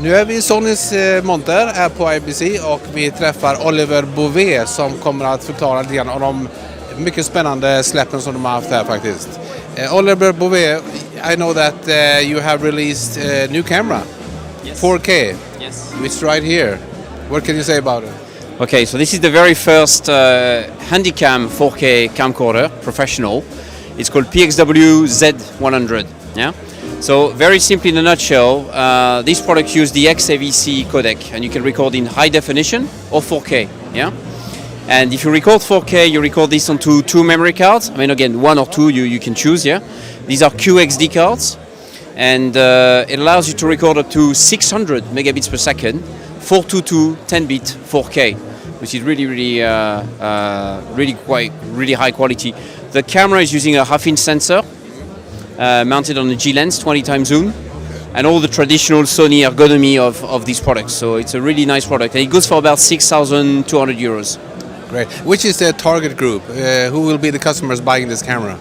Nu är vi i Sonys monter här på IBC och vi träffar Oliver Bouvet som kommer att förklara lite grann om de mycket spännande släppen som de har haft här faktiskt. Oliver Bouvet, I know that you have released a new camera, yes. 4K, Yes. which right here. What can you say about it? Okay, so this is the very first Handycam 4K camcorder, professional. It's called PXW Z100. Yeah. So very simply, in a nutshell, this product uses the XAVC codec, and you can record in high definition or 4K. Yeah. And if you record 4K, you record this onto two memory cards. I mean, again, one or two you can choose. Yeah. These are QXD cards, and it allows you to record up to 600 megabits per second, 422 10-bit 4K, which is really high quality. The camera is using a half-inch sensor mounted on a G lens, 20 times zoom, and all the traditional Sony ergonomy of these products. So it's a really nice product, and it goes for about 6,200 euros. Great. Which is the target group? Who will be the customers buying this camera?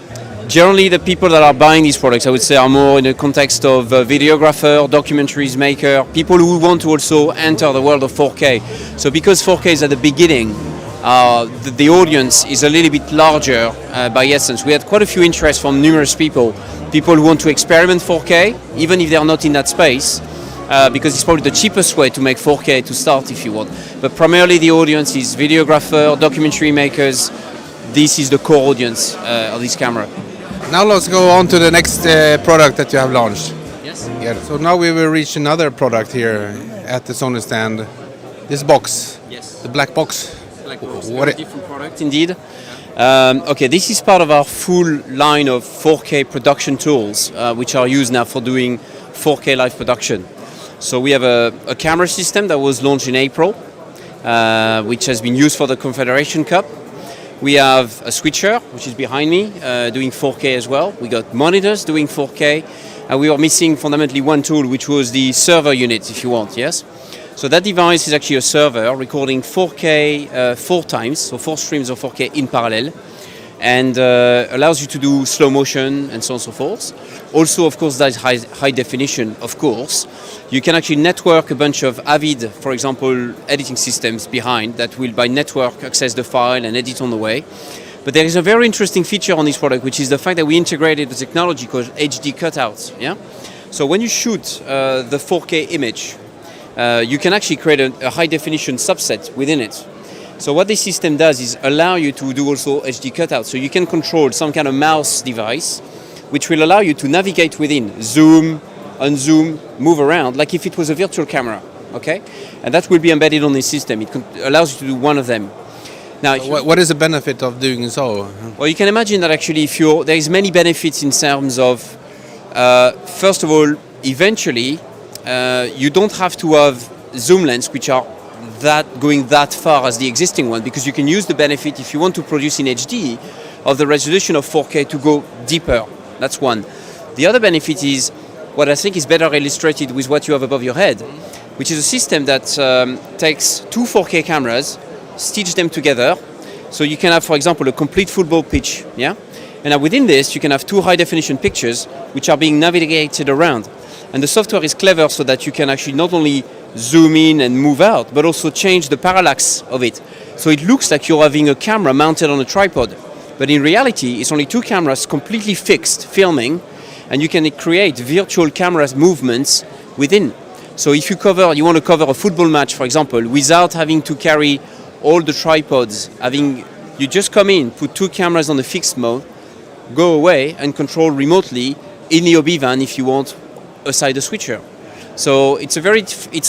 Generally, the people that are buying these products, I would say, are more in the context of videographer, documentaries maker, people who want to also enter the world of 4K. So because 4K is at the beginning, the audience is a little bit larger by essence. We had quite a few interests from numerous people who want to experiment 4K, even if they are not in that space, because it's probably the cheapest way to make 4K to start, if you want. But primarily the audience is videographer, documentary makers. This is the core audience of this camera. Now let's go on to the next product that you have launched. Yes. Yeah. So now we will reach another product here at the Sony stand. This box. Yes. The Black Box. Black Box. What Very different product indeed. Okay, this is part of our full line of 4K production tools, which are used now for doing 4K live production. So we have a camera system that was launched in April, which has been used for the Confederation Cup. We have a switcher, which is behind me, doing 4K as well. We got monitors doing 4K, and we were missing fundamentally one tool, which was the server unit, if you want, yes? So that device is actually a server recording 4K 4 times, so 4 streams of 4K in parallel, and allows you to do slow motion and so on and so forth. Also, of course, that's high definition, of course. You can actually network a bunch of Avid, for example, editing systems behind that will by network access the file and edit on the way. But there is a very interesting feature on this product, which is the fact that we integrated the technology called HD cutouts. Yeah? So when you shoot the 4K image, you can actually create a high definition subset within it. So what this system does is allow you to do also HD cutouts. So you can control some kind of mouse device, which will allow you to navigate within, zoom, unzoom, move around, like if it was a virtual camera, okay? And that will be embedded on this system. It allows you to do one of them. Now, what is the benefit of doing so? Well, you can imagine that actually there is many benefits in terms of, first of all, eventually, you don't have to have zoom lens which are going that far as the existing one, because you can use the benefit, if you want to produce in HD, of the resolution of 4K to go deeper. That's one. The other benefit is what I think is better illustrated with what you have above your head, which is a system that takes 2 4K cameras, stitch them together, so you can have, for example, a complete football pitch. Yeah, and now within this, you can have 2 high-definition pictures which are being navigated around. And the software is clever so that you can actually not only zoom in and move out, but also change the parallax of it. So it looks like you're having a camera mounted on a tripod. But in reality, it's only 2 cameras completely fixed, filming, and you can create virtual cameras movements within. So if you want to cover a football match, for example, without having to carry all the tripods, you just come in, put 2 cameras on the fixed mode, go away and control remotely in the OB van if you want, aside the switcher. So it's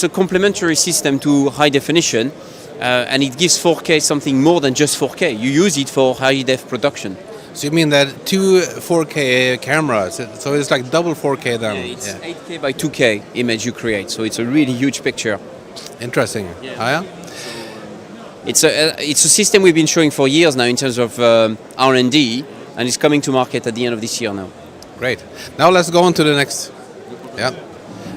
a complementary system to high definition, and it gives 4K something more than just 4K. You use it for high def production. So you mean that 2 4K cameras, so it's like double 4K then? Yeah, it's 8K by 2K image you create, so it's a really huge picture. Interesting. Yeah. Oh, yeah? It's a system we've been showing for years now in terms of R&D, and it's coming to market at the end of this year now. Great. Now let's go on to the next. Yeah.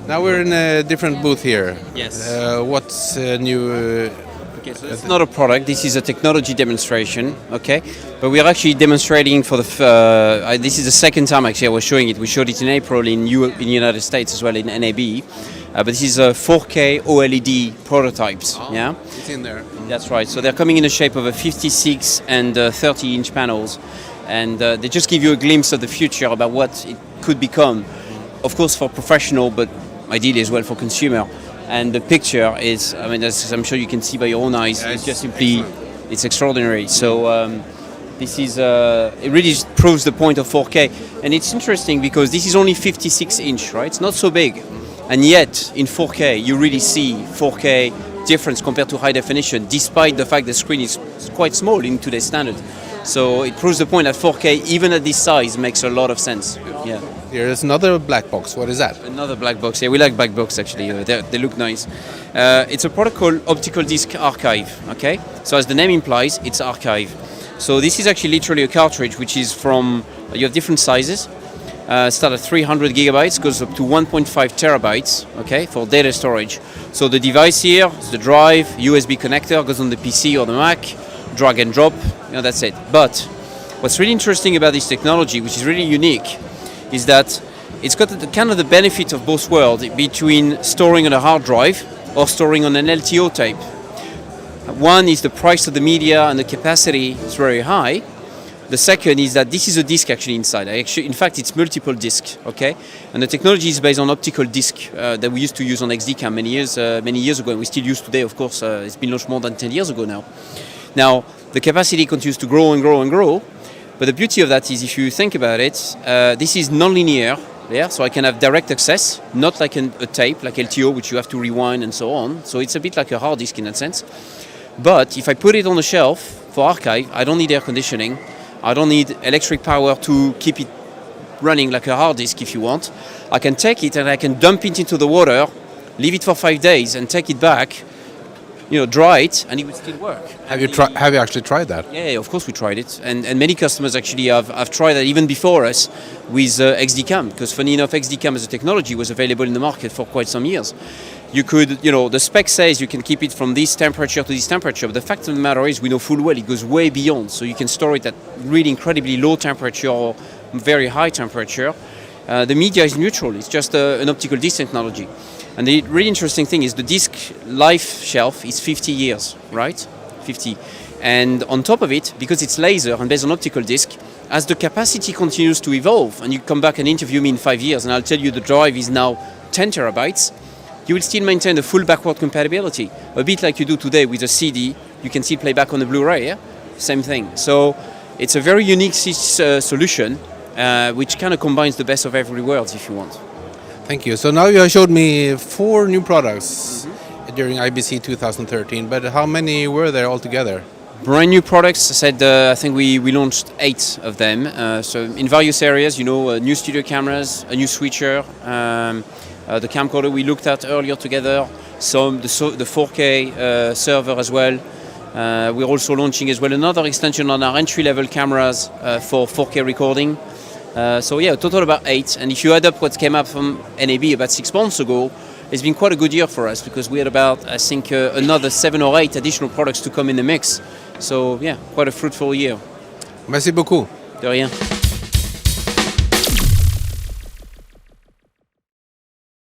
Now we're in a different booth here. Yes. What's new? Okay, so it's not a product. This is a technology demonstration. Okay, but we are actually demonstrating for the. This is the second time actually I was showing it. We showed it in April in the United States as well in NAB, but this is 4K OLED prototypes. Oh, Yeah, it's in there. that's right. So they're coming in the shape of a 56 and 30-inch panels, and they just give you a glimpse of the future about what it could become. Of course, for professional, but ideally as well for consumer. And the picture is, I mean, as I'm sure you can see by your own eyes, Yeah, it's just it's simply, it's extraordinary. So this is, it really proves the point of 4K. And it's interesting because this is only 56 inch, right? It's not so big. And yet, in 4K, you really see 4K difference compared to high definition, despite the fact the screen is quite small in today's standard. So it proves the point that 4K, even at this size, makes a lot of sense. Yeah. Here is another black box. What is that? Another black box. Yeah, we like black box actually. They look nice. It's a product called Optical Disc Archive. Okay, so as the name implies, it's archive. So this is actually literally a cartridge, which is from you have different sizes. Start at 300 gigabytes, goes up to 1.5 terabytes. Okay, for data storage. So the device here is the drive, USB connector, goes on the PC or the Mac. Drag and drop. That's it. But what's really interesting about this technology, which is really unique, is that it's got kind of the benefit of both worlds between storing on a hard drive or storing on an LTO tape. One is the price of the media and the capacity is very high. The second is that this is a disk actually inside. In fact, it's multiple disks, okay? And the technology is based on optical disk that we used to use on XD-Cam many years ago, and we still use today, of course. It's been launched more than 10 years ago now. Now, the capacity continues to grow and grow and grow. But the beauty of that is, if you think about it, this is non-linear, yeah? So I can have direct access, not like a tape, like LTO, which you have to rewind and so on. So it's a bit like a hard disk in that sense. But if I put it on the shelf for archive, I don't need air conditioning. I don't need electric power to keep it running like a hard disk if you want. I can take it and I can dump it into the water, leave it for 5 days and take it back, dry it, and it would still work. Have you actually tried that? Yeah, of course we tried it, and many customers actually have tried that even before us with XD-Cam, because funny enough, XD-Cam as a technology was available in the market for quite some years. You could, the spec says you can keep it from this temperature to this temperature, but the fact of the matter is we know full well it goes way beyond, so you can store it at really incredibly low temperature or very high temperature. The media is neutral, it's just an optical disc technology. And the really interesting thing is the disk life shelf is 50 years, right? 50. And on top of it, because it's laser and based on optical disc, as the capacity continues to evolve, and you come back and interview me in 5 years, and I'll tell you the drive is now 10 terabytes, you will still maintain the full backward compatibility. A bit like you do today with a CD, you can still play back on the Blu-ray, yeah? Same thing. So it's a very unique solution, which kind of combines the best of every world, if you want. Thank you. So now you have showed me 4 new products during IBC 2013, but how many were there altogether? Brand new products. I think we launched 8 of them. So in various areas, new studio cameras, a new switcher, the camcorder we looked at earlier together, the 4K server as well. We're also launching as well another extension on our entry-level cameras for 4K recording. So yeah, a total about 8. And if you add up what came up from NAB about 6 months ago, it's been quite a good year for us because we had about, I think, another 7 or 8 additional products to come in the mix. So yeah, quite a fruitful year. Merci beaucoup. De rien.